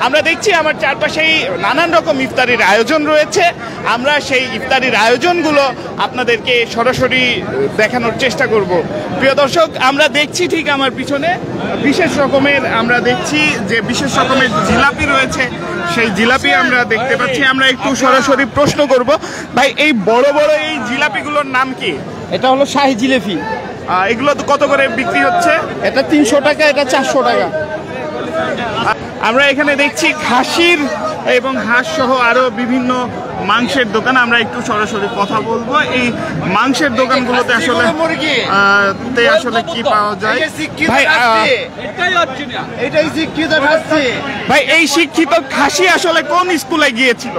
আমরা দেখছি আমার চারপাশেই নানান রকম ইফতারির আয়োজন রয়েছে। আমরা সেই ইফতারির আয়োজনগুলো আপনাদেরকে সরাসরি দেখানোর চেষ্টা করব। প্রিয় দর্শক, আমরা দেখছি ঠিক আমার পিছনে বিশেষ রকমের জিলাপি রয়েছে। সেই জিলাপি আমরা দেখতে পাচ্ছি। আমরা একটু সরাসরি প্রশ্ন করব, ভাই এই বড় বড় এই জিলাপিগুলোর নাম কি? এটা হলো শাহী জিলাপি। এগুলো তো কত করে বিক্রি হচ্ছে? এটা 300 টাকা, এটা 400 টাকা। আমরা এখানে দেখছি খাসির এবং হাঁস সহ আরো বিভিন্ন মাংসের দোকান। আমরা একটু সরাসরি কথা বলবো এই মাংসের দোকানগুলোতে আসলে কি পাওয়া যায়। ভাই এই শিক্ষিত খাসি আসলে কোন স্কুলে গিয়েছিল?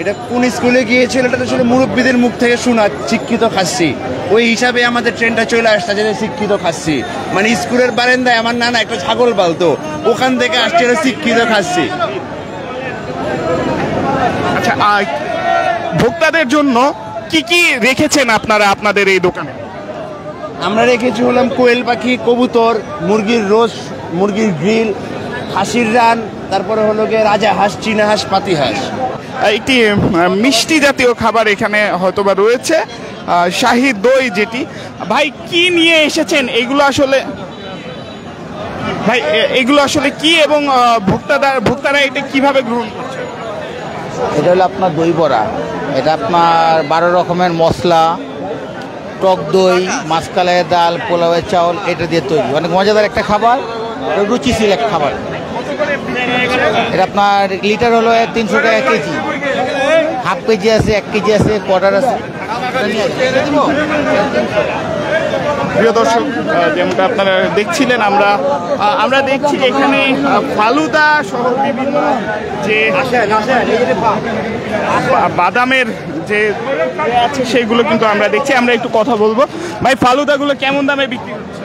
এটা কোন স্কুলে গিয়েছিল এটা আসলে মুরব্বীদের মুখ থেকে শোনা, শিক্ষিত খাসি ওই হিসাবে আমাদের ট্রেনটা চলে আসছে যে শিক্ষিত খাসি, মানে স্কুলের বারান্দায় আমার নানা একটা ছাগল পালতো, ওখান থেকে আসছে শিক্ষিত খাসি। আচ্ছা, ভোক্তাদের জন্য কি কি রেখেছেন আপনারা আপনাদের এই দোকানে? আমরা রেখেছি হলাম কোয়েল পাখি, কবুতর, মুরগির রোস্ট, মুরগির গ্রিল, খাসির রান, তারপরে হলো গিয়ে রাজা হাঁস, চীনা হাঁস, পাতি হাঁস। একটি মিষ্টি জাতীয় খাবার এখানে হয়তোবা রয়েছে, শাহী দই যেটি। ভাই কি নিয়ে এসেছেন এগুলো আসলে? ভাই এগুলো আসলে কি এবং ভোক্তারা এটা কিভাবে গ্রহণ করছে? এটা হলো আপনার দই বড়া। এটা আপনার 12 রকমের মশলা, টক দই, মাছকালাই ডাল, পোলাওয়ের চাউল এটা দিয়ে তৈরি, অনেক মজাদার একটা খাবার, রুচিশীল একটা খাবার। এটা আপনার লিটার হলো 300 টাকা কেজি, হাফ কেজি আছে, 1 কেজি আছে, কোয়ার্টার আছে। প্রিয় দর্শক, যেমনটা আপনারা দেখছিলেন, আমরা দেখছি এখানে ফালুদা সহ বিভিন্ন যে বাদামের যে আছে সেগুলো কিন্তু আমরা দেখছি। আমরা একটু কথা বলবো। ভাই ফালুদাগুলো কেমন দামে বিক্রি হচ্ছে?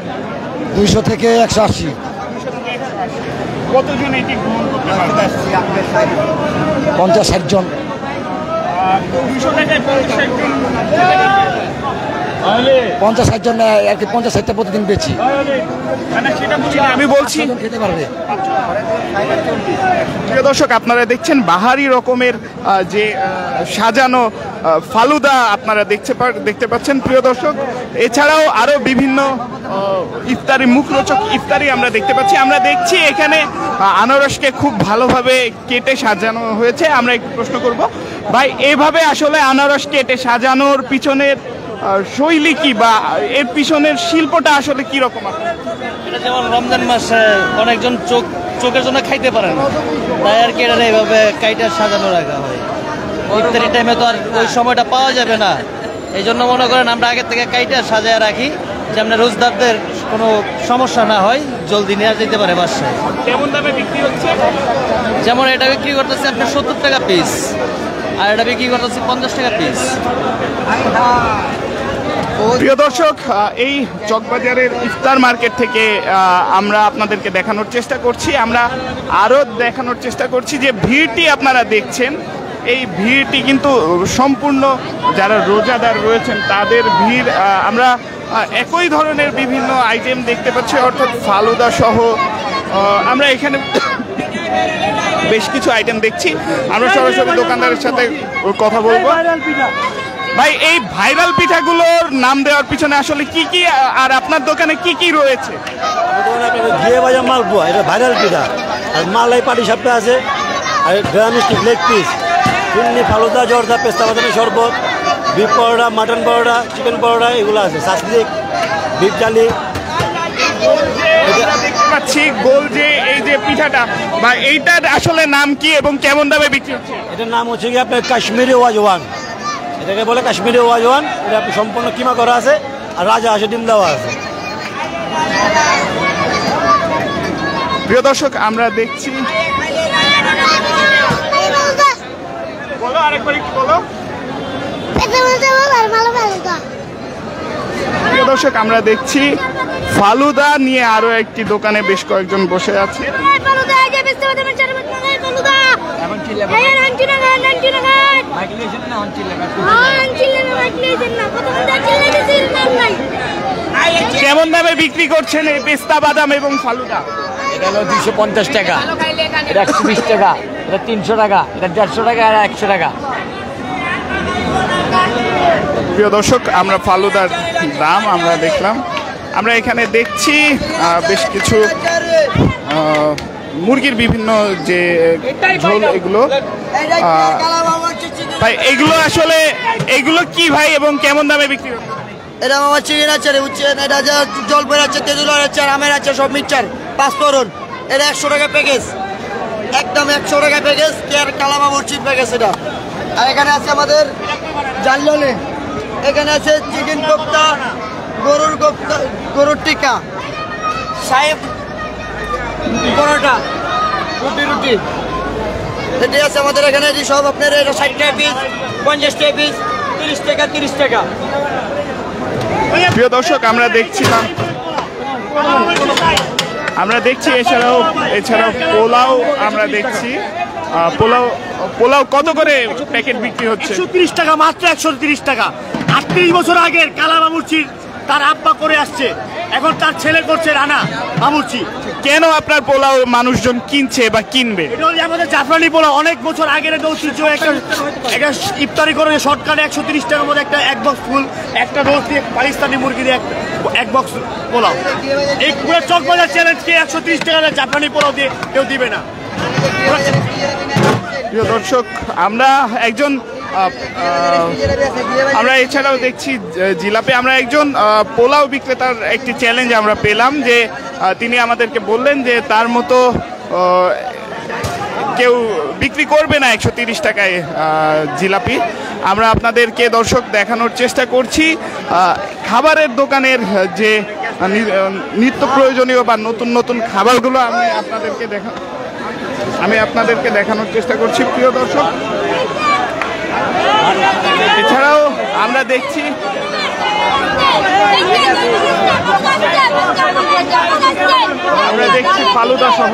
200 থেকে 180। কতজন এটি গ্রহণ করতে পারবে? 50-60 জন। 200 টাকায় 50-60 জন? 50-60 জন আর কি, 50-60টা প্রতিদিন বেচি। আমি বলছি খেতে পারবে। প্রিয় দর্শক, আপনারা দেখছেন বাহারি রকমের যে সাজানো ফালুদা আপনারা দেখতে পাচ্ছেন। প্রিয় দর্শক, এছাড়াও আরো বিভিন্ন ইফতারি, মুখরোচক ইফতারি আমরা দেখতে পাচ্ছি। আমরা দেখছি এখানে আনারসকে খুব ভালোভাবে কেটে সাজানো হয়েছে। আমরা একটু প্রশ্ন করব, ভাই এইভাবে আসলে আনারস কেটে সাজানোর পিছনের শৈলী কি, বা এর পিছনের শিল্পটা আসলে কি রকম? এটা যেমন রমজান মাসে অনেকজন চোখের জন্য খাইতে পারে না, তাই আর কি এটা এইভাবে কাইটা সাজানো রাখা হয়। ইফতারি টাইমে তো আর ওই সময়টা পাওয়া যাবে না, এই জন্য মনে করেন আমরা আগের থেকে কাইটা সাজায় রাখি, যেমন রোজদারদের কোনো সমস্যা না হয়, জলদি নেওয়া যেতে পারে বাসায়। কেমন দামে বিক্রি হচ্ছে? যেমন এটা বিক্রি করতেছে আপনার 70 টাকা পিস, আর এটা বিক্রি করতেছে 50 টাকা পিস। প্রিয় দর্শক, এই চকবাজারের ইফতার মার্কেট থেকে আমরা আপনাদেরকে দেখানোর চেষ্টা করছি। আমরা আরও দেখানোর চেষ্টা করছি যে ভিড়টি আপনারা দেখছেন, এই ভিড়টি কিন্তু সম্পূর্ণ যারা রোজাদার রয়েছেন তাদের ভিড়। আমরা একই ধরনের বিভিন্ন আইটেম দেখতে পাচ্ছি, অর্থাৎ ফালুদা সহ আমরা এখানে বেশ কিছু আইটেম দেখছি। আমরা সরাসরি দোকানদারের সাথে কথা বলবো। ভাই এই ভাইরাল পিঠাগুলোর নাম দেওয়ার পিছনে আসলে কি কি, আর আপনার দোকানে কি কি রয়েছে? ঘিয়ে ভাজা মালপোয়া, এটা ভাইরাল পিঠা, আর মালাই পাটি সাপটা আছে, আর ড্রাম স্টিক, লেগ পিস, ফিরনি, ফালুদা, জর্দা, পেস্তা বাদামের শরবত, বিফ পরোটা, মাটন পরোটা, চিকেন পরোটা, এগুলো আছে, সাসলিক, বিফ ডালি। দেখতে পাচ্ছি গোল যে এই যে পিঠাটা, বা এইটার আসলে নাম কি এবং কেমন দামে বিক্রি হচ্ছে? এটার নাম হচ্ছে কি আপনার কাশ্মীরি ওয়াজওয়ান, এটাকে বলে কাশ্মীরি ওয়াজওয়ান। এটা আপনি সম্পূর্ণ কিমা করা আছে, আর রাজা হাঁসের ডিম দেওয়া আছে। প্রিয় দর্শক, আমরা দেখছি, বলো আরেকবার একটু বলো। প্রিয় দর্শক, আমরা দেখছি ফালুদা নিয়ে আরো একটি দোকানে বেশ কয়েকজন বসে আছে। কেমন দামে বিক্রি করছেন এই পেস্তা বাদাম এবং ফালুদা? এটা হলো 250 টাকা। এটা 120 টাকা, এটা 300 টাকা, এটা 150 টাকা, আর 100 টাকা। প্রিয় দর্শক, আমরা ফালুদার দাম আমরা দেখলাম। আমরা এখানে দেখছি বেশ কিছু মুরগির বিভিন্ন যে ঝোল, এগুলো ভাই এগুলো আসলে এগুলো কি ভাই এবং কেমন দামে বিক্রি হবে? এটা আমার চিকেন আছে রে, বুঝছেন? এটা যে জলপাই আছে, তেঁতুলের আছে, আমের আছে, সব মিক্সচার 5 ফোড়ন। এটা 100 টাকা প্যাকেজ, একদম 100 টাকা প্যাকেজ। কেয়ার কালামা মসজিদ প্যাকেজ এটা। আর এখানে আছে আমাদের জানলানে, এখানে আছে চিকেন কোপ্তা, গরুর কোপ্তা, গরুর টিক্কা, সাহেব পরোটা, রুটি। এটি আছে আমাদের এখানে সব আপনার। এটা 60 টাকা পিস, 50 টাকা পিস, 30 টাকা, 30 টাকা। প্রিয় দর্শক, আমরা দেখছি এছাড়াও পোলাও আমরা দেখছি। পোলাও কত করে প্যাকেট বিক্রি হচ্ছে? 130 টাকা, মাত্র 130 টাকা। 38 বছর আগের কালা বাবুর্চি তার আব্বা করে আসছে, এখন তার ছেলে করছে রানা বাবুর্চি। কেন আপনার পোলাও মানুষজন কিনছে বা কিনবে? এটা হচ্ছে আমাদের জাফরানি পোলাও, অনেক বছর আগের ঐতিহ্য। একটা ইফতারি করে শর্টকাটে 130 টাকার মধ্যে এক বক্স ফুল, একটা রোজ দিয়ে পাকিস্তানি মুরগি দিয়ে এক বক্স পোলাও। এই পুরো চকবাজার চ্যালেঞ্জকে 130 টাকা জাফরানি পোলাও দিয়ে কেউ দিবে না। প্রিয় দর্শক, আমরা এছাড়াও দেখছি জিলাপি। আমরা একজন পোলাও বিক্রেতার একটি চ্যালেঞ্জ আমরা পেলাম, যে তিনি আমাদেরকে বললেন যে তার মতো কেউ বিক্রি করবে না 130 টাকায় জিলাপি। আমরা আপনাদেরকে দর্শক দেখানোর চেষ্টা করছি খাবারের দোকানের যে নিত্য প্রয়োজনীয় বা নতুন নতুন খাবারগুলো আমি আপনাদেরকে দেখানোর চেষ্টা করছি প্রিয় দর্শক। এছাড়াও আমরা দেখছি ফালুদা সহ